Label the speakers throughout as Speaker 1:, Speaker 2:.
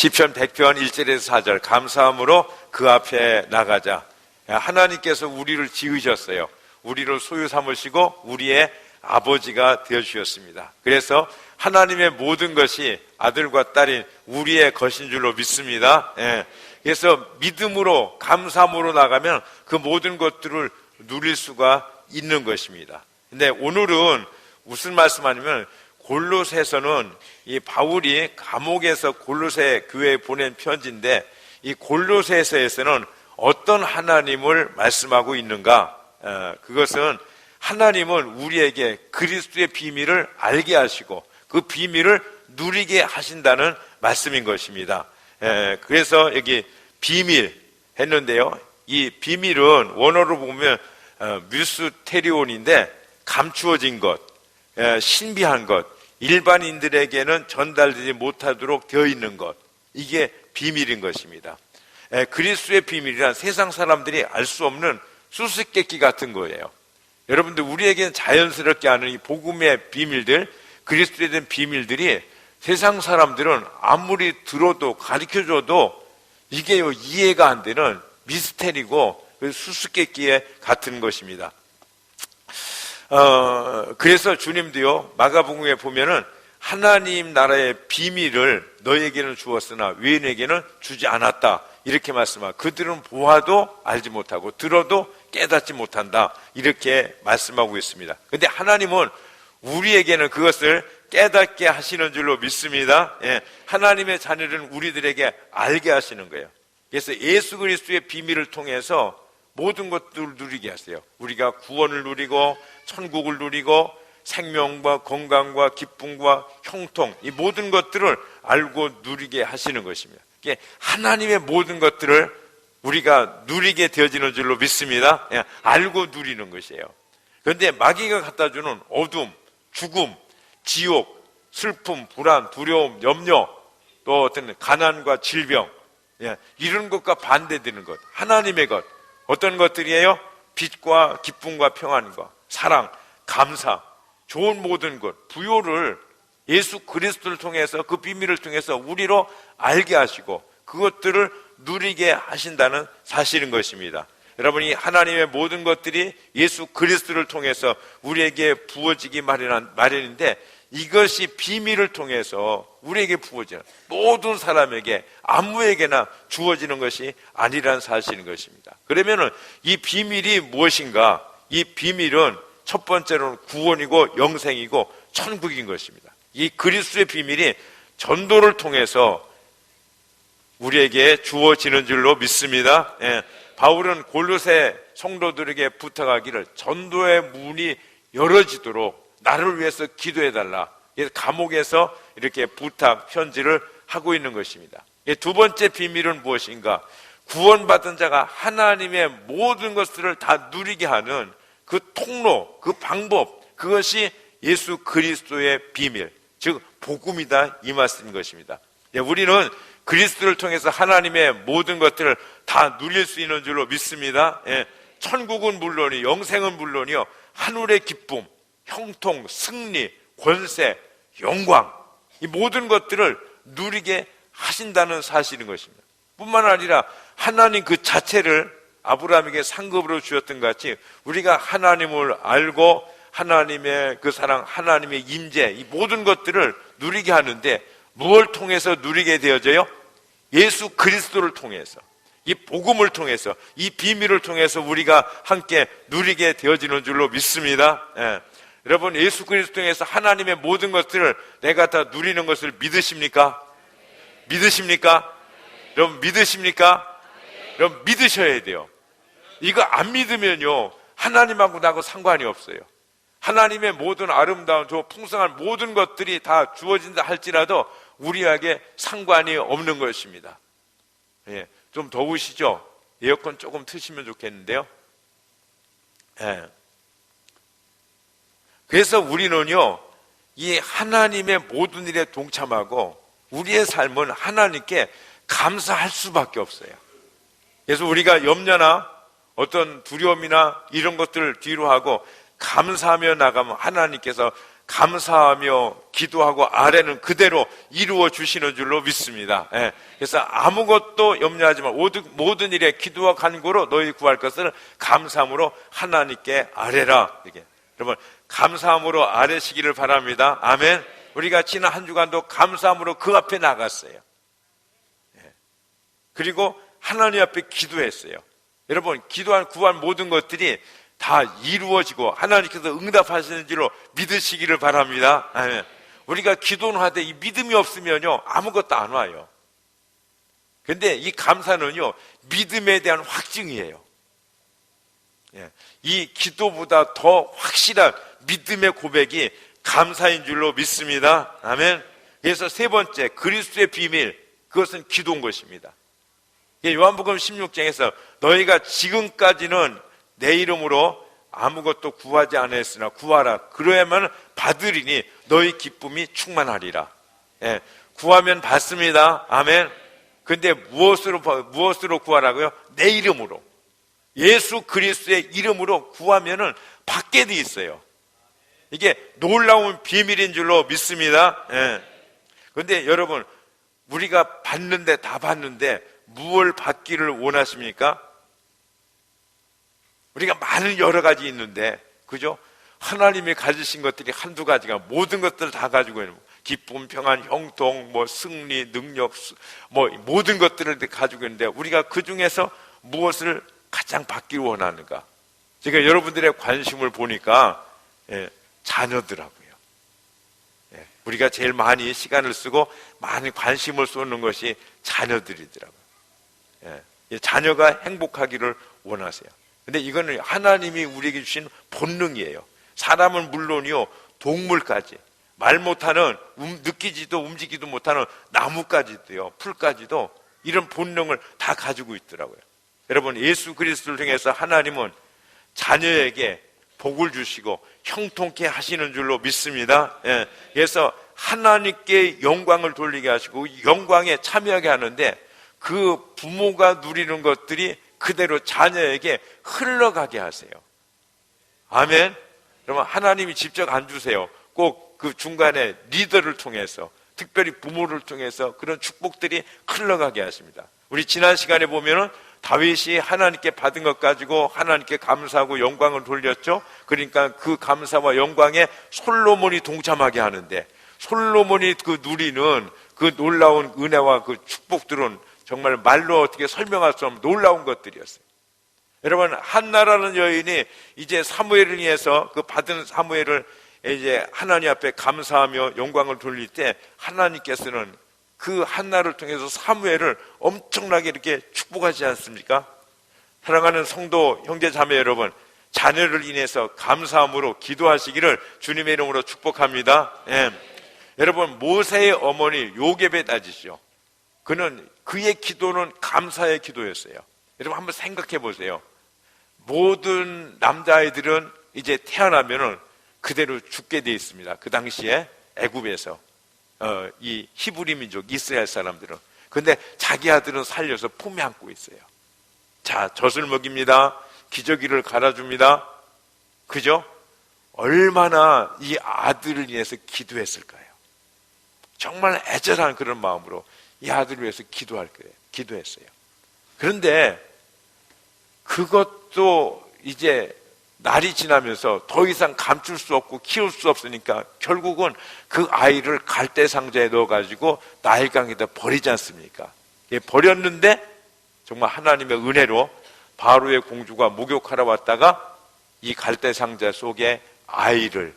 Speaker 1: 시편 100편 1절에서 4절, 감사함으로 그 앞에 나가자. 하나님께서 우리를 지으셨어요. 우리를 소유 삼으시고 우리의 아버지가 되어주셨습니다. 그래서 하나님의 모든 것이 아들과 딸인 우리의 것인 줄로 믿습니다. 그래서 믿음으로, 감사함으로 나가면 그 모든 것들을 누릴 수가 있는 것입니다. 근데 오늘은 무슨 말씀하냐면, 골로새서는 이 바울이 감옥에서 골로새 교회에 보낸 편지인데, 이 골로새서에서는 어떤 하나님을 말씀하고 있는가? 그것은 하나님은 우리에게 그리스도의 비밀을 알게 하시고 그 비밀을 누리게 하신다는 말씀인 것입니다. 그래서 여기 비밀 했는데요, 이 비밀은 원어로 보면 뮤스테리온인데 감추어진 것, 신비한 것, 일반인들에게는 전달되지 못하도록 되어 있는 것, 이게 비밀인 것입니다. 그리스도의 비밀이란 세상 사람들이 알 수 없는 수수께끼 같은 거예요. 여러분들, 우리에게는 자연스럽게 아는 이 복음의 비밀들, 그리스도에 대한 비밀들이 세상 사람들은 아무리 들어도 가르쳐줘도 이게 이해가 안 되는 미스테리고 수수께끼에 같은 것입니다. 그래서 주님도요, 마가복음에 보면은 하나님 나라의 비밀을 너에게는 주었으나 외인에게는 주지 않았다, 이렇게 말씀하고, 그들은 보아도 알지 못하고 들어도 깨닫지 못한다, 이렇게 말씀하고 있습니다. 근데 하나님은 우리에게는 그것을 깨닫게 하시는 줄로 믿습니다. 하나님의 자녀는 우리들에게 알게 하시는 거예요. 그래서 예수 그리스도의 비밀을 통해서 모든 것들을 누리게 하세요. 우리가 구원을 누리고 천국을 누리고 생명과 건강과 기쁨과 형통, 이 모든 것들을 알고 누리게 하시는 것입니다. 하나님의 모든 것들을 우리가 누리게 되어지는 줄로 믿습니다. 알고 누리는 것이에요. 그런데 마귀가 갖다 주는 어둠, 죽음, 지옥, 슬픔, 불안, 두려움, 염려, 또 어떤 가난과 질병, 이런 것과 반대되는 것, 하나님의 것, 어떤 것들이에요? 빛과 기쁨과 평안과 사랑, 감사, 좋은 모든 것, 부요를 예수 그리스도를 통해서, 그 비밀을 통해서 우리로 알게 하시고 그것들을 누리게 하신다는 사실인 것입니다. 여러분이 하나님의 모든 것들이 예수 그리스도를 통해서 우리에게 부어지기 마련인데, 이것이 비밀을 통해서 우리에게 부어지는, 모든 사람에게 아무에게나 주어지는 것이 아니라는 사실인 것입니다. 그러면은 이 비밀이 무엇인가? 이 비밀은 첫 번째로는 구원이고 영생이고 천국인 것입니다. 이 그리스도의 비밀이 전도를 통해서 우리에게 주어지는 줄로 믿습니다. 바울은 골로새 성도들에게 부탁하기를 전도의 문이 열어지도록 나를 위해서 기도해달라, 그래서 감옥에서 이렇게 부탁 편지를 하고 있는 것입니다. 두 번째 비밀은 무엇인가? 구원받은 자가 하나님의 모든 것들을 다 누리게 하는 그 통로, 그 방법, 그것이 예수 그리스도의 비밀, 즉 복음이다, 이 말씀인 것입니다. 우리는 그리스도를 통해서 하나님의 모든 것들을 다 누릴 수 있는 줄로 믿습니다. 천국은 물론이요, 영생은 물론이요, 하늘의 기쁨, 형통, 승리, 권세, 영광, 이 모든 것들을 누리게 하신다는 사실인 것입니다. 뿐만 아니라 하나님 그 자체를 아브라함에게 상급으로 주었던 것 같이 우리가 하나님을 알고 하나님의 그 사랑, 하나님의 임재, 이 모든 것들을 누리게 하는데, 무엇을 통해서 누리게 되어져요? 예수 그리스도를 통해서, 이 복음을 통해서, 이 비밀을 통해서 우리가 함께 누리게 되어지는 줄로 믿습니다. 여러분, 예수 그리스도 통해서 하나님의 모든 것들을 내가 다 누리는 것을 믿으십니까? 믿으십니까? 여러분, 믿으십니까? 여러분, 믿으셔야 돼요. 이거 안 믿으면요, 하나님하고 나하고 상관이 없어요. 하나님의 모든 아름다운, 저 풍성한 모든 것들이 다 주어진다 할지라도 우리에게 상관이 없는 것입니다. 좀 더우시죠? 에어컨 조금 트시면 좋겠는데요. 그래서 우리는요, 이 하나님의 모든 일에 동참하고 우리의 삶은 하나님께 감사할 수밖에 없어요. 그래서 우리가 염려나 어떤 두려움이나 이런 것들을 뒤로 하고 감사하며 나가면 하나님께서 감사하며 기도하고 아뢰는 그대로 이루어 주시는 줄로 믿습니다. 예. 그래서 아무것도 염려하지 마. 모든 일에 기도와 간구로 너희 구할 것을 감사함으로 하나님께 아뢰라. 이게 여러분 감사함으로 아뢰시기를 바랍니다. 아멘. 우리가 지난 한 주간도 감사함으로 그 앞에 나갔어요. 예. 그리고 하나님 앞에 기도했어요. 여러분 구한 모든 것들이 다 이루어지고 하나님께서 응답하시는 줄로 믿으시기를 바랍니다. 아멘. 우리가 기도는 하되 이 믿음이 없으면요 아무것도 안 와요. 근데 이 감사는요 믿음에 대한 확증이에요. 예. 이 기도보다 더 확실한 믿음의 고백이 감사인 줄로 믿습니다. 아멘. 그래서 세 번째 그리스도의 비밀, 그것은 기도인 것입니다. 요한복음 16장에서 너희가 지금까지는 내 이름으로 아무것도 구하지 않았으나 구하라. 그러야만 받으리니 너희 기쁨이 충만하리라. 예, 구하면 받습니다. 아멘. 근데 무엇으로 구하라고요? 내 이름으로. 예수 그리스도의 이름으로 구하면은 받게 돼 있어요. 이게 놀라운 비밀인 줄로 믿습니다. 예. 근데 여러분, 우리가 다 받는데 무엇을 받기를 원하십니까? 우리가 많은 여러 가지 있는데, 그죠? 하나님이 가지신 것들이 한두 가지가 모든 것들을 다 가지고 있는, 기쁨, 평안, 형통, 승리, 능력, 모든 것들을 가지고 있는데, 우리가 그 중에서 무엇을 가장 받기를 원하는가? 제가 여러분들의 관심을 보니까, 자녀더라고요. 우리가 제일 많이 시간을 쓰고 많이 관심을 쏟는 것이 자녀들이더라고요. 자녀가 행복하기를 원하세요. 근데 이거는 하나님이 우리에게 주신 본능이에요. 사람은 물론이요, 동물까지, 말 못하는, 느끼지도 움직이지도 못하는 나무까지도요, 풀까지도 이런 본능을 다 가지고 있더라고요. 여러분, 예수 그리스도를 통해서 하나님은 자녀에게 복을 주시고 형통케 하시는 줄로 믿습니다. 그래서 하나님께 영광을 돌리게 하시고 영광에 참여하게 하는데, 그 부모가 누리는 것들이 그대로 자녀에게 흘러가게 하세요. 아멘. 그러면 하나님이 직접 안 주세요. 꼭 그 중간에 리더를 통해서, 특별히 부모를 통해서 그런 축복들이 흘러가게 하십니다. 우리 지난 시간에 보면은 다윗이 하나님께 받은 것 가지고 하나님께 감사하고 영광을 돌렸죠. 그러니까 그 감사와 영광에 솔로몬이 동참하게 하는데, 솔로몬이 그 누리는 그 놀라운 은혜와 그 축복들은 정말 말로 어떻게 설명할 수 없는 놀라운 것들이었어요. 여러분, 한나라는 여인이 이제 사무엘을 위해서 그 받은 사무엘을 이제 하나님 앞에 감사하며 영광을 돌릴 때, 하나님께서는 그 한나를 통해서 사무엘을 엄청나게 이렇게 축복하지 않습니까? 사랑하는 성도 형제 자매 여러분, 자녀를 인해서 감사함으로 기도하시기를 주님의 이름으로 축복합니다. 여러분, 모세의 어머니 요게벳 아시죠? 그의 기도는 감사의 기도였어요. 여러분 한번 생각해 보세요. 모든 남자아이들은 이제 태어나면은 그대로 죽게 돼 있습니다. 그 당시에 애굽에서 이 히브리 민족 이스라엘 사람들은. 근데 자기 아들은 살려서 품에 안고 있어요. 자, 젖을 먹입니다. 기저귀를 갈아줍니다. 그죠? 얼마나 이 아들을 위해서 기도했을까요? 정말 애절한 그런 마음으로 이 아들을 위해서 기도했어요. 그런데 그것도 이제 날이 지나면서 더 이상 감출 수 없고 키울 수 없으니까 결국은 그 아이를 갈대 상자에 넣어가지고 나일강에다 버리지 않습니까? 버렸는데 정말 하나님의 은혜로 바로의 공주가 목욕하러 왔다가 이 갈대 상자 속에 아이를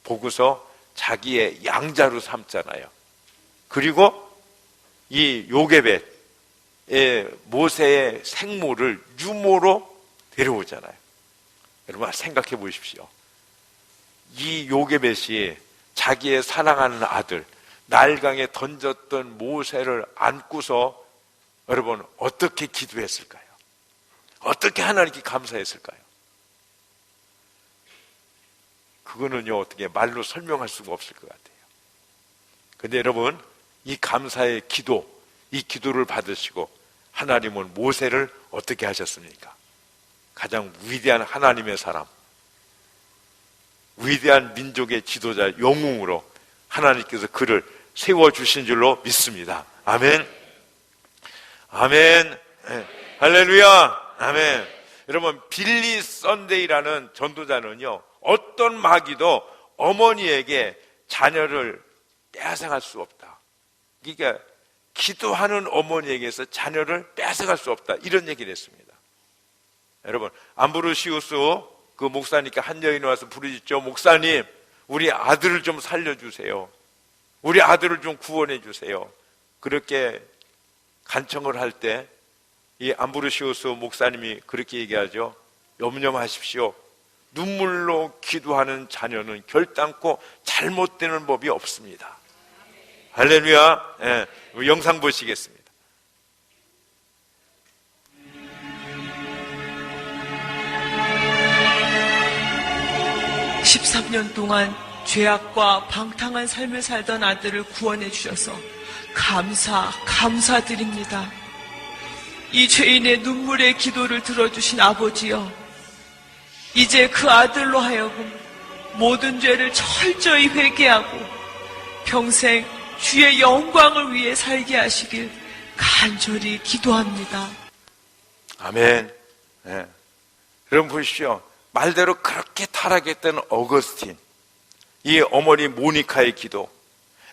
Speaker 1: 보고서 자기의 양자로 삼잖아요. 그리고 이 요게벳, 모세의 생모를 유모로 데려오잖아요. 여러분 생각해 보십시오. 이 요게벳이 자기의 사랑하는 아들 나일강에 던졌던 모세를 안고서 여러분 어떻게 기도했을까요? 어떻게 하나님께 감사했을까요? 그거는요 어떻게 말로 설명할 수가 없을 것 같아요. 근데 여러분, 이 감사의 기도, 이 기도를 받으시고 하나님은 모세를 어떻게 하셨습니까? 가장 위대한 하나님의 사람, 위대한 민족의 지도자, 영웅으로 하나님께서 그를 세워주신 줄로 믿습니다. 아멘. 아멘. 할렐루야. 아멘. 여러분, 빌리 선데이라는 전도자는요, 어떤 마귀도 어머니에게 자녀를 빼앗아갈 수 없다. 그러니까 기도하는 어머니에게서 자녀를 빼앗아갈 수 없다, 이런 얘기를 했습니다. 여러분, 암브로시우스 그 목사님께 한 여인이 와서 부르짖죠. 목사님, 우리 아들을 좀 살려주세요. 우리 아들을 좀 구원해 주세요. 그렇게 간청을 할 때 이 암브로시우스 목사님이 그렇게 얘기하죠. 염려 마십시오. 눈물로 기도하는 자녀는 결단코 잘못되는 법이 없습니다. 할렐루야. 예, 영상 보시겠습니다.
Speaker 2: (13년) 동안 죄악과 방탕한 삶을 살던 아들을 구원해 주셔서 감사드립니다. 이 죄인의 눈물의 기도를 들어주신 아버지여, 이제 그 아들로 하여금 모든 죄를 철저히 회개하고 평생 주의 영광을 위해 살게 하시길 간절히 기도합니다.
Speaker 1: 아멘. 네. 여러분 보십시오. 말대로 그렇게 타락했던 어거스틴, 이 어머니 모니카의 기도.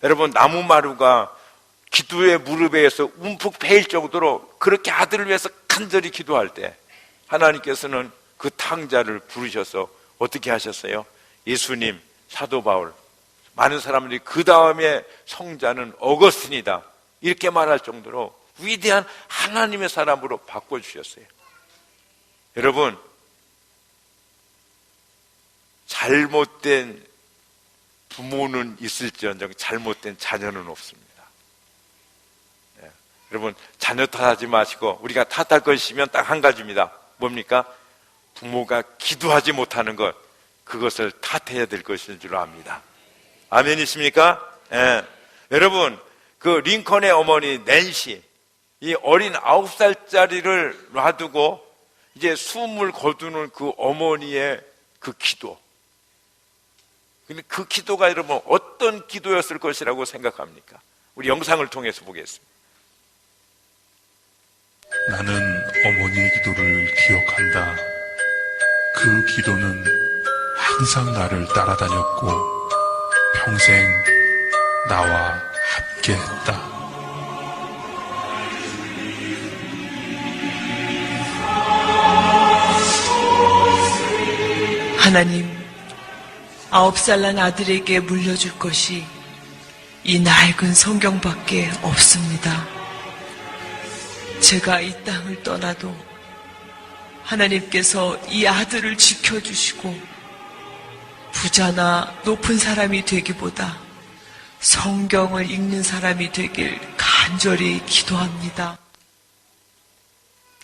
Speaker 1: 여러분, 나무마루가 기도의 무릎에서 움푹 패일 정도로 그렇게 아들을 위해서 간절히 기도할 때 하나님께서는 그 탕자를 부르셔서 어떻게 하셨어요? 예수님, 사도 바울, 많은 사람들이 그 다음에 성자는 어거스틴이다, 이렇게 말할 정도로 위대한 하나님의 사람으로 바꿔주셨어요. 여러분, 잘못된 부모는 있을지언정 잘못된 자녀는 없습니다. 네. 여러분, 자녀 탓하지 마시고 우리가 탓할 것이면 딱 한 가지입니다. 뭡니까? 부모가 기도하지 못하는 것, 그것을 탓해야 될 것인 줄 압니다. 아멘이십니까? 네. 여러분, 그 링컨의 어머니 낸시, 이 어린 9살짜리를 놔두고 이제 숨을 거두는 그 어머니의 그 기도, 근데 그 기도가 여러분 어떤 기도였을 것이라고 생각합니까? 우리 영상을 통해서 보겠습니다.
Speaker 3: 나는 어머니의 기도를 기억한다. 그 기도는 항상 나를 따라다녔고 평생 나와 함께했다.
Speaker 2: 하나님, 9살 난 아들에게 물려줄 것이 이 낡은 성경밖에 없습니다. 제가 이 땅을 떠나도 하나님께서 이 아들을 지켜주시고 부자나 높은 사람이 되기보다 성경을 읽는 사람이 되길 간절히 기도합니다.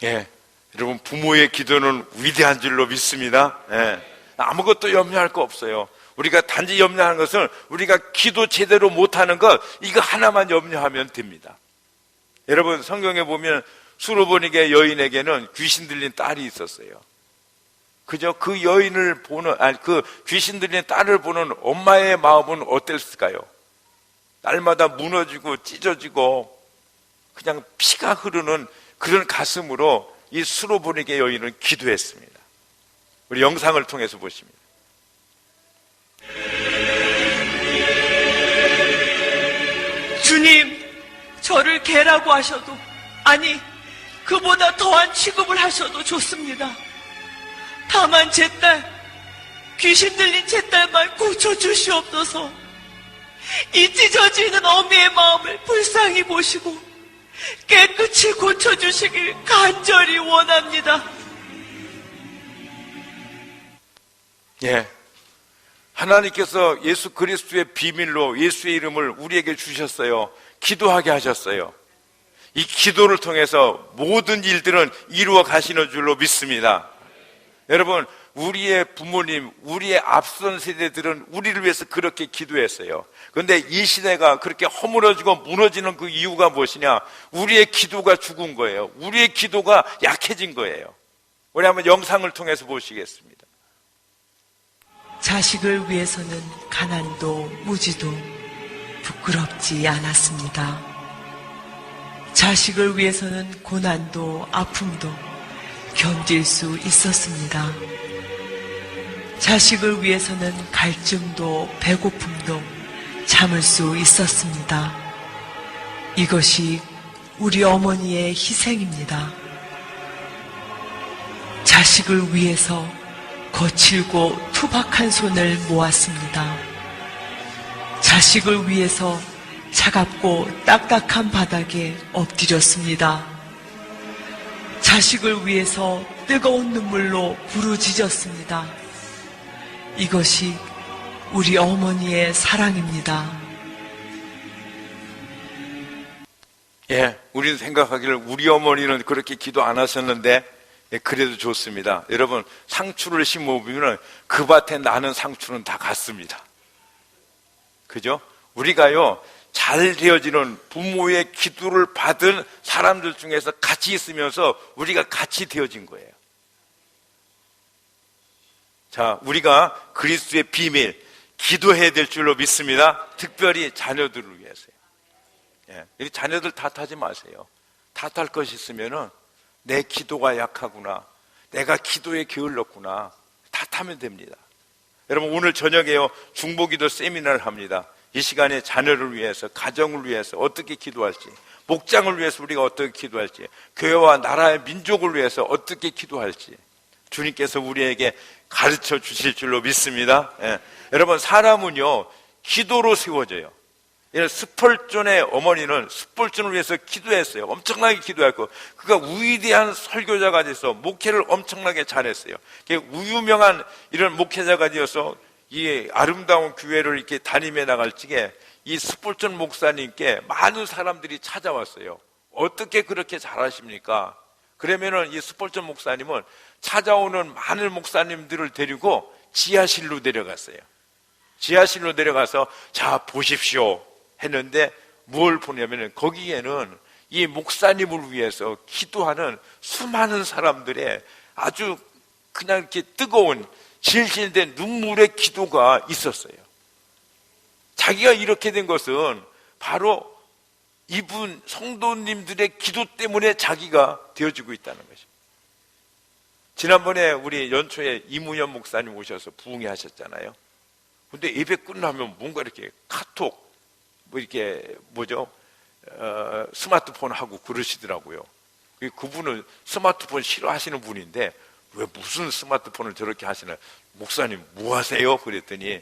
Speaker 1: 예, 여러분, 부모의 기도는 위대한 줄로 믿습니다. 예, 아무것도 염려할 거 없어요. 우리가 단지 염려하는 것은 우리가 기도 제대로 못하는 것, 이거 하나만 염려하면 됩니다. 여러분, 성경에 보면 수로보니게 여인에게는 귀신 들린 딸이 있었어요. 그저 그 여인을 보는, 그 귀신 들린 딸을 보는 엄마의 마음은 어땠을까요? 날마다 무너지고 찢어지고 그냥 피가 흐르는 그런 가슴으로 이 수로보니게 여인은 기도했습니다. 우리 영상을 통해서 보십니다.
Speaker 2: 주님, 저를 개라고 하셔도, 아니 그보다 더한 취급을 하셔도 좋습니다. 다만 제 딸, 귀신 들린 제 딸만 고쳐주시옵소서. 이 찢어지는 어미의 마음을 불쌍히 보시고 깨끗이 고쳐주시길 간절히 원합니다.
Speaker 1: 예, 하나님께서 예수 그리스도의 비밀로 예수의 이름을 우리에게 주셨어요. 기도하게 하셨어요. 이 기도를 통해서 모든 일들은 이루어 가시는 줄로 믿습니다. 여러분, 우리의 부모님, 우리의 앞선 세대들은 우리를 위해서 그렇게 기도했어요. 그런데 이 시대가 그렇게 허물어지고 무너지는 그 이유가 무엇이냐? 우리의 기도가 죽은 거예요. 우리의 기도가 약해진 거예요. 우리 한번 영상을 통해서 보시겠습니다.
Speaker 2: 자식을 위해서는 가난도 무지도 부끄럽지 않았습니다. 자식을 위해서는 고난도 아픔도 견딜 수 있었습니다. 자식을 위해서는 갈증도 배고픔도 참을 수 있었습니다. 이것이 우리 어머니의 희생입니다. 자식을 위해서 거칠고 투박한 손을 모았습니다. 자식을 위해서 차갑고 딱딱한 바닥에 엎드렸습니다. 자식을 위해서 뜨거운 눈물로 부르짖었습니다. 이것이 우리 어머니의 사랑입니다.
Speaker 1: 예, 우리는 생각하기를 우리 어머니는 그렇게 기도 안 하셨는데 그래도 좋습니다. 여러분, 상추를 심어보면 그 밭에 나는 상추는 다 같습니다. 그죠? 우리가요, 잘 되어지는 부모의 기도를 받은 사람들 중에서 같이 있으면서 우리가 같이 되어진 거예요. 자, 우리가 그리스도의 비밀, 기도해야 될 줄로 믿습니다. 특별히 자녀들을 위해서요. 예, 이 자녀들 탓하지 마세요. 탓할 것이 있으면은 내 기도가 약하구나, 내가 기도에 게을렀구나, 탓하면 됩니다. 여러분, 오늘 저녁에요, 중보기도 세미나를 합니다. 이 시간에 자녀를 위해서, 가정을 위해서 어떻게 기도할지, 목장을 위해서 우리가 어떻게 기도할지, 교회와 나라의 민족을 위해서 어떻게 기도할지 주님께서 우리에게 가르쳐 주실 줄로 믿습니다. 예. 여러분, 사람은요, 기도로 세워져요. 스펄전의 어머니는 스펄전을 위해서 기도했어요. 엄청나게 기도했고, 그가 위대한 설교자가 돼서 목회를 엄청나게 잘했어요. 유명한 이런 목회자가 되어서 이 아름다운 교회를 이렇게 다니며 나갈 적에 이 스펄전 목사님께 많은 사람들이 찾아왔어요. 어떻게 그렇게 잘하십니까? 그러면은 이 스펄전 목사님은 찾아오는 많은 목사님들을 데리고 지하실로 내려갔어요. 지하실로 내려가서 자, 보십시오 했는데 뭘 보냐면은 거기에는 이 목사님을 위해서 기도하는 수많은 사람들의 아주 그냥 이렇게 뜨거운 질질된 눈물의 기도가 있었어요. 자기가 이렇게 된 것은 바로 이분 성도님들의 기도 때문에 자기가 되어지고 있다는 것입니다. 지난번에 우리 연초에 이무현 목사님 오셔서 부흥회 하셨잖아요. 근데 예배 끝나면 뭔가 이렇게 카톡 뭐 이렇게 스마트폰 하고 그러시더라고요. 그분은 스마트폰 싫어하시는 분인데 왜 무슨 스마트폰을 저렇게 하시나, 목사님 뭐 하세요? 그랬더니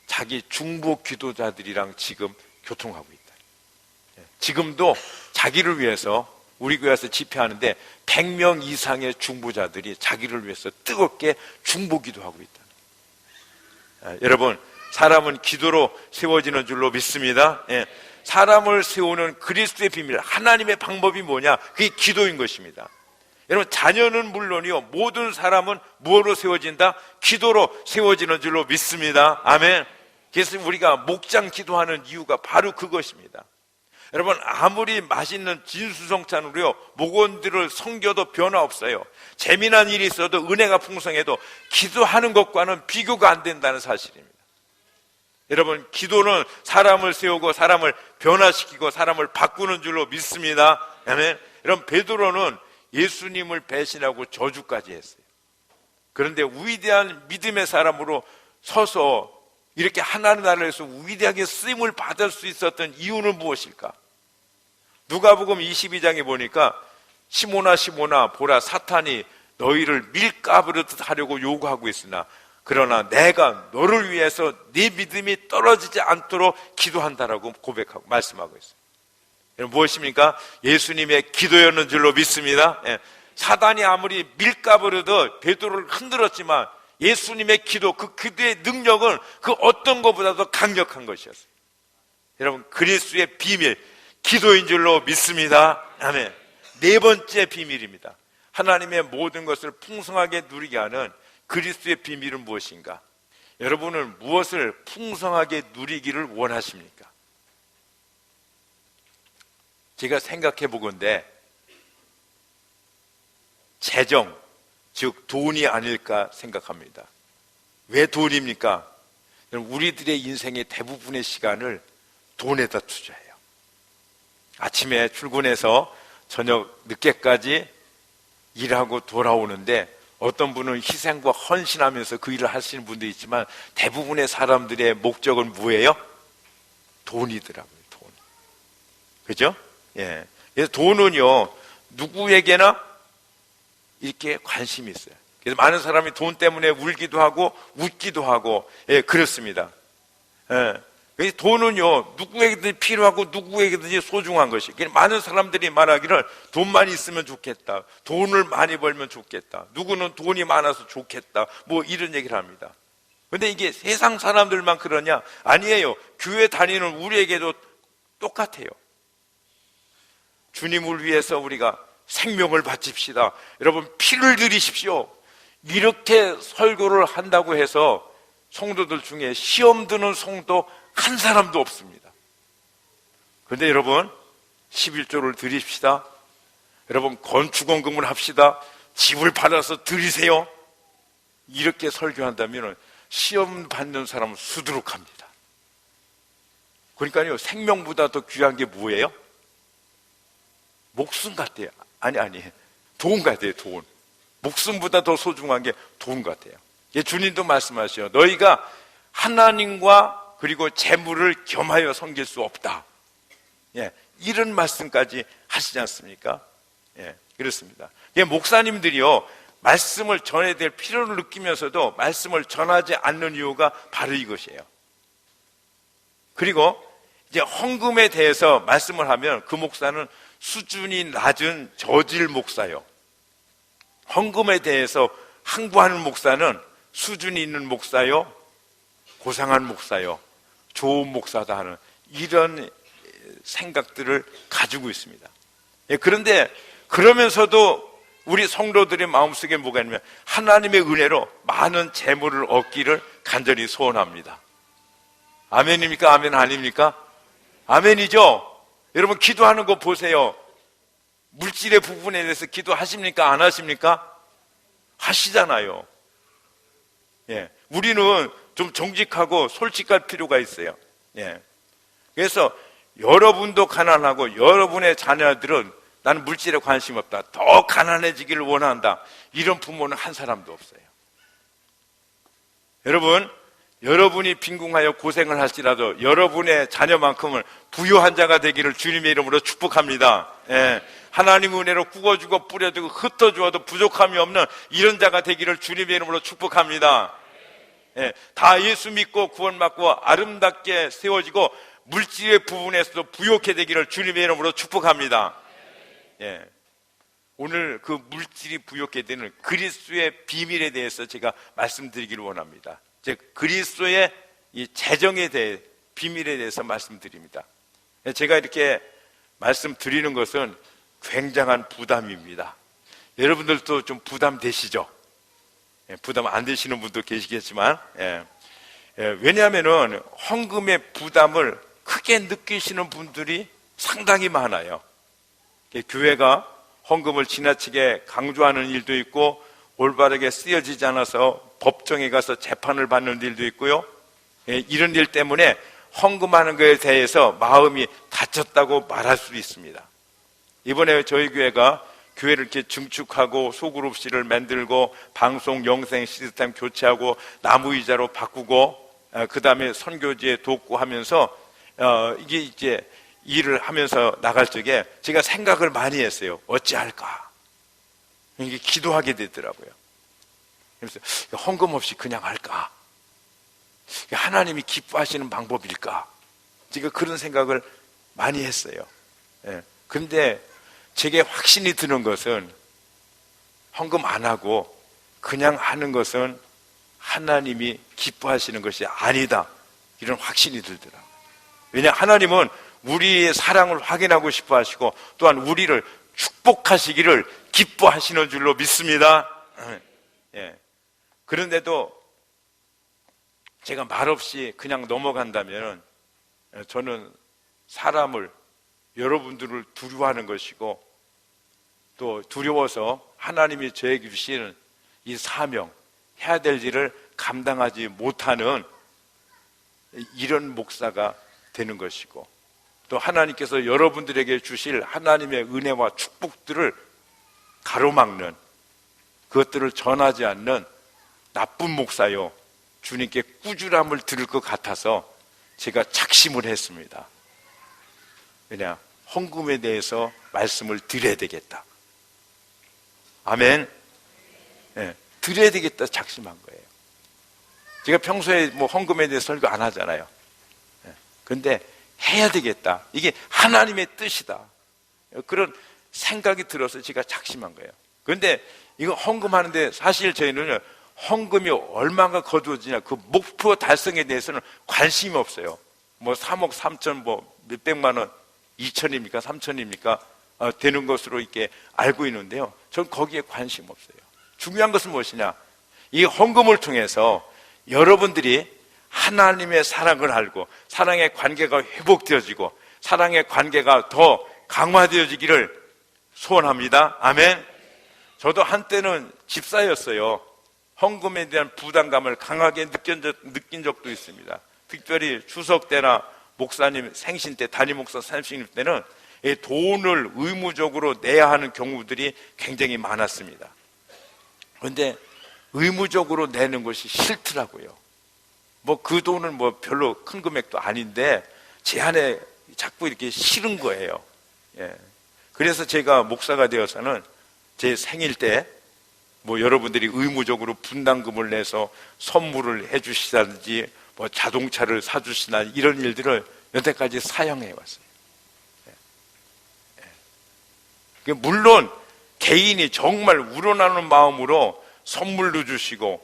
Speaker 1: 자기 중보 기도자들이랑 지금 교통하고 있다. 지금도 자기를 위해서 우리 교회에서 집회하는데 100명 이상의 중보자들이 자기를 위해서 뜨겁게 중보 기도하고 있다. 여러분, 사람은 기도로 세워지는 줄로 믿습니다. 사람을 세우는 그리스도의 비밀, 하나님의 방법이 뭐냐? 그게 기도인 것입니다. 여러분, 자녀는 물론이요, 모든 사람은 무엇으로 세워진다? 기도로 세워지는 줄로 믿습니다. 아멘. 그래서 우리가 목장 기도하는 이유가 바로 그것입니다. 여러분, 아무리 맛있는 진수성찬으로요 목원들을 섬겨도 변화 없어요. 재미난 일이 있어도, 은혜가 풍성해도 기도하는 것과는 비교가 안 된다는 사실입니다. 여러분, 기도는 사람을 세우고 사람을 변화시키고 사람을 바꾸는 줄로 믿습니다. 아멘. 여러분, 베드로는 예수님을 배신하고 저주까지 했어요. 그런데 위대한 믿음의 사람으로 서서 이렇게 하나님 나라에서 위대하게 쓰임을 받을 수 있었던 이유는 무엇일까? 누가복음 22장에 보니까 시몬아 시몬아 보라, 사탄이 너희를 밀가부르듯 하려고 요구하고 있으나 그러나 내가 너를 위해서 네 믿음이 떨어지지 않도록 기도한다라고 고백하고 말씀하고 있어요. 여러분, 무엇입니까? 예수님의 기도였는 줄로 믿습니다. 사단이 아무리 밀가부르듯 베드로를 흔들었지만 예수님의 기도, 그 기도의 능력은 그 어떤 것보다도 강력한 것이었어요. 여러분, 그리스도의 비밀, 기도인 줄로 믿습니다. 아멘. 네 번째 비밀입니다. 하나님의 모든 것을 풍성하게 누리게 하는 그리스도의 비밀은 무엇인가? 여러분은 무엇을 풍성하게 누리기를 원하십니까? 제가 생각해 보건대 재정, 즉 돈이 아닐까 생각합니다. 왜 돈입니까? 우리들의 인생의 대부분의 시간을 돈에다 투자해요. 아침에 출근해서 저녁 늦게까지 일하고 돌아오는데 어떤 분은 희생과 헌신하면서 그 일을 하시는 분도 있지만 대부분의 사람들의 목적은 뭐예요? 돈이더라고요. 돈. 그죠? 예. 그래서 돈은요, 누구에게나 이렇게 관심이 있어요. 그래서 많은 사람이 돈 때문에 울기도 하고 웃기도 하고, 예, 그렇습니다. 예. 그래서 돈은요, 누구에게든지 필요하고 누구에게든지 소중한 것이. 많은 사람들이 말하기를 돈만 있으면 좋겠다. 돈을 많이 벌면 좋겠다. 누구는 돈이 많아서 좋겠다. 뭐 이런 얘기를 합니다. 근데 이게 세상 사람들만 그러냐? 아니에요. 교회 다니는 우리에게도 똑같아요. 주님을 위해서 우리가 생명을 바칩시다. 여러분, 피를 들이십시오. 이렇게 설교를 한다고 해서 성도들 중에 시험 드는 성도 한 사람도 없습니다. 그런데 여러분, 11조를 드립시다. 여러분, 건축원금을 합시다. 집을 팔아서 드리세요. 이렇게 설교한다면 시험 받는 사람은 수두룩합니다. 그러니까요, 생명보다 더 귀한 게 뭐예요? 목숨 같아요. 아니, 돈 같아요, 돈. 목숨보다 더 소중한 게 돈 같아요. 예, 주님도 말씀하셔요. 너희가 하나님과 그리고 재물을 겸하여 섬길 수 없다. 예, 이런 말씀까지 하시지 않습니까? 예, 그렇습니다. 예, 목사님들이요, 말씀을 전해야 될 필요를 느끼면서도 말씀을 전하지 않는 이유가 바로 이것이에요. 그리고 이제 헌금에 대해서 말씀을 하면 그 목사는 수준이 낮은 저질 목사요. 헌금에 대해서 항구하는 목사는 수준이 있는 목사요, 고상한 목사요, 좋은 목사다 하는 이런 생각들을 가지고 있습니다. 예, 그런데 그러면서도 우리 성도들의 마음속에 뭐가 있냐면 하나님의 은혜로 많은 재물을 얻기를 간절히 소원합니다. 아멘입니까? 아멘 아닙니까? 아멘이죠? 여러분, 기도하는 거 보세요. 물질의 부분에 대해서 기도하십니까? 안 하십니까? 하시잖아요. 예, 우리는 좀 정직하고 솔직할 필요가 있어요. 예, 그래서 여러분도 가난하고 여러분의 자녀들은 나는 물질에 관심 없다, 더 가난해지기를 원한다, 이런 부모는 한 사람도 없어요. 여러분, 여러분이 빈궁하여 고생을 할지라도 여러분의 자녀만큼은 부유한 자가 되기를 주님의 이름으로 축복합니다. 예, 하나님 은혜로 구워주고 뿌려주고 흩어주어도 부족함이 없는 이런 자가 되기를 주님의 이름으로 축복합니다. 예, 다 예수 믿고 구원받고 아름답게 세워지고 물질의 부분에서도 부욕해 되기를 주님의 이름으로 축복합니다. 예, 오늘 그 물질이 부욕해 되는 그리스도의 비밀에 대해서 제가 말씀드리기를 원합니다. 즉, 그리스도의 이 재정에 대해 비밀에 대해서 말씀드립니다. 제가 이렇게 말씀드리는 것은 굉장한 부담입니다. 여러분들도 좀 부담되시죠? 부담 안 되시는 분도 계시겠지만, 왜냐하면 헌금의 부담을 크게 느끼시는 분들이 상당히 많아요. 교회가 헌금을 지나치게 강조하는 일도 있고 올바르게 쓰여지지 않아서 법정에 가서 재판을 받는 일도 있고요. 이런 일 때문에 헌금하는 것에 대해서 마음이 다쳤다고 말할 수 있습니다. 이번에 저희 교회가 교회를 이렇게 증축하고 소그룹실을 만들고 방송 영생 시스템 교체하고 나무의자로 바꾸고 그 다음에 선교지에 돕고 하면서 이게 이제 일을 하면서 나갈 적에 제가 생각을 많이 했어요. 어찌할까? 이게 기도하게 되더라고요. 그래서 헌금 없이 그냥 할까? 하나님이 기뻐하시는 방법일까? 제가 그런 생각을 많이 했어요. 그런데 제게 확신이 드는 것은 헌금 안 하고 그냥 하는 것은 하나님이 기뻐하시는 것이 아니다, 이런 확신이 들더라고요. 왜냐, 하나님은 우리의 사랑을 확인하고 싶어 하시고 또한 우리를 축복하시기를 기뻐하시는 줄로 믿습니다. 그런데도 제가 말없이 그냥 넘어간다면 저는 사람을, 여러분들을 두려워하는 것이고 또 두려워서 하나님이 저에게 주시는 이 사명, 해야 될 일을 감당하지 못하는 이런 목사가 되는 것이고, 또 하나님께서 여러분들에게 주실 하나님의 은혜와 축복들을 가로막는, 그것들을 전하지 않는 나쁜 목사요, 주님께 꾸준함을 들을 것 같아서 제가 작심을 했습니다. 왜냐? 헌금에 대해서 말씀을 드려야 되겠다. 아멘. 네, 드려야 되겠다 작심한 거예요. 제가 평소에 뭐 헌금에 대해서 설교 안 하잖아요. 그런데 해야 되겠다. 이게 하나님의 뜻이다. 그런 생각이 들어서 제가 작심한 거예요. 그런데 이거 헌금하는데 사실 저희는 헌금이 얼마가 거두어지냐, 그 목표 달성에 대해서는 관심이 없어요. 뭐 3억 3천 뭐 몇백만 원, 2천입니까 3천입니까 되는 것으로 이렇게 알고 있는데요, 전 거기에 관심 없어요. 중요한 것은 무엇이냐, 이 헌금을 통해서 여러분들이 하나님의 사랑을 알고 사랑의 관계가 회복되어지고 사랑의 관계가 더 강화되어지기를 소원합니다. 아멘. 저도 한때는 집사였어요. 헌금에 대한 부담감을 강하게 느낀 적도 있습니다. 특별히 추석 때나 목사님 생신 때, 담임 목사 생신 때는 돈을 의무적으로 내야 하는 경우들이 굉장히 많았습니다. 그런데 의무적으로 내는 것이 싫더라고요. 뭐 그 돈은 뭐 별로 큰 금액도 아닌데 제 안에 자꾸 이렇게 싫은 거예요. 그래서 제가 목사가 되어서는 제 생일 때 뭐 여러분들이 의무적으로 분담금을 내서 선물을 해주시다든지 뭐 자동차를 사주시나 이런 일들을 여태까지 사양해 왔어요. 물론 개인이 정말 우러나는 마음으로 선물도 주시고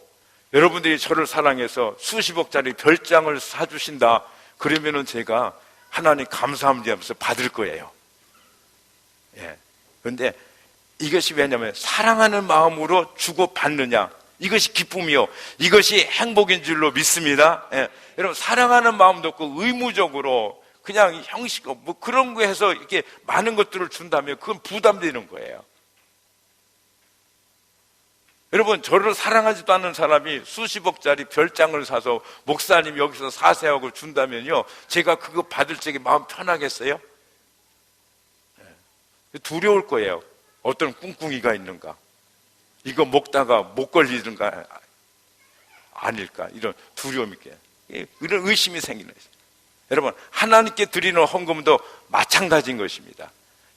Speaker 1: 여러분들이 저를 사랑해서 수십억짜리 별장을 사주신다 그러면은 제가 하나님 감사합니다 하면서 받을 거예요. 그런데 이것이 왜냐하면 사랑하는 마음으로 주고 받느냐, 이것이 기쁨이요, 이것이 행복인 줄로 믿습니다. 여러분, 사랑하는 마음도 없고 의무적으로 그냥 형식 뭐 그런 거 해서 이렇게 많은 것들을 준다면 그건 부담되는 거예요. 여러분, 저를 사랑하지도 않는 사람이 수십억짜리 별장을 사서 목사님 여기서 사세하고 준다면요, 제가 그거 받을 적에 마음 편하겠어요? 두려울 거예요. 어떤 꿍꿍이가 있는가, 이거 먹다가 못 걸리는가 아닐까, 이런 두려움이 있게, 이런 의심이 생기는 거죠. 여러분, 하나님께 드리는 헌금도 마찬가지인 것입니다.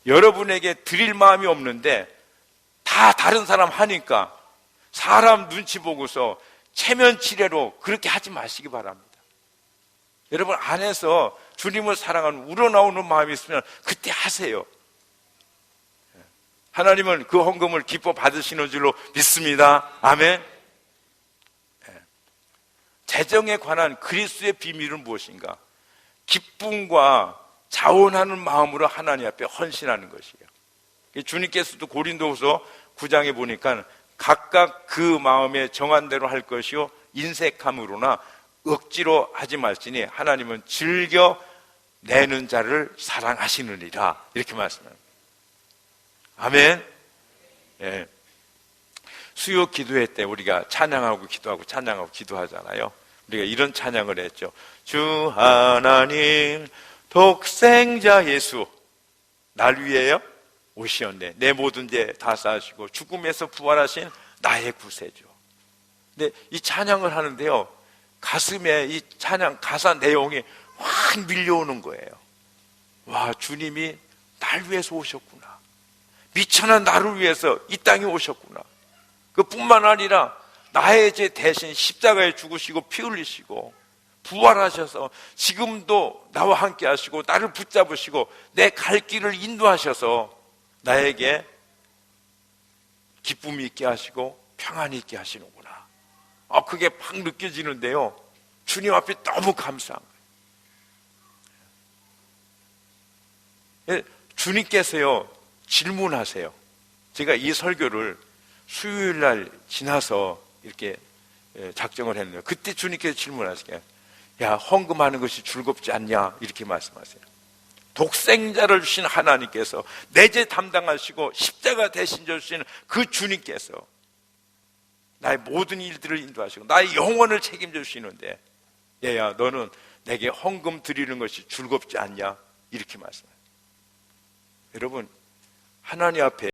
Speaker 1: 여러분에게 드릴 마음이 없는데 다 다른 사람 하니까 사람 눈치 보고서 체면치레로 그렇게 하지 마시기 바랍니다. 여러분 안에서 주님을 사랑하는 우러나오는 마음이 있으면 그때 하세요. 하나님은 그 헌금을 기뻐 받으시는 줄로 믿습니다. 아멘. 재정에 관한 그리스도의 비밀은 무엇인가? 기쁨과 자원하는 마음으로 하나님 앞에 헌신하는 것이에요. 주님께서도 고린도후서 9장에 보니까 각각 그 마음에 정한 대로 할 것이요 인색함으로나 억지로 하지 말지니 하나님은 즐겨 내는 자를 사랑하시느니라, 이렇게 말씀합니다. 아멘. 수요 기도회 때 우리가 찬양하고 기도하고 찬양하고 기도하잖아요. 우리가 이런 찬양을 했죠. 주 하나님 독생자 예수 날 위해요 오시었네. 내 모든 죄 다 싸시고 죽음에서 부활하신 나의 구세주. 근데 이 찬양을 하는데요, 가슴에 이 찬양 가사 내용이 확 밀려오는 거예요. 와, 주님이 날 위해서 오셨구나. 미천한 나를 위해서 이 땅에 오셨구나. 그뿐만 아니라 나의 죄 대신 십자가에 죽으시고 피 흘리시고 부활하셔서 지금도 나와 함께 하시고 나를 붙잡으시고 내 갈 길을 인도하셔서 나에게 기쁨이 있게 하시고 평안이 있게 하시는구나. 그게 팍 느껴지는데요, 주님 앞에 너무 감사한 거예요. 주님께서요 질문하세요. 제가 이 설교를 수요일 날 지나서 이렇게 작정을 했는데 그때 주님께서 질문하시게요. 야, 헌금하는 것이 즐겁지 않냐, 이렇게 말씀하세요. 독생자를 주신 하나님께서 내 죄 담당하시고 십자가 대신 주신 그 주님께서 나의 모든 일들을 인도하시고 나의 영혼을 책임져 주시는데 얘야 너는 내게 헌금 드리는 것이 즐겁지 않냐? 이렇게 말씀해요. 여러분, 하나님 앞에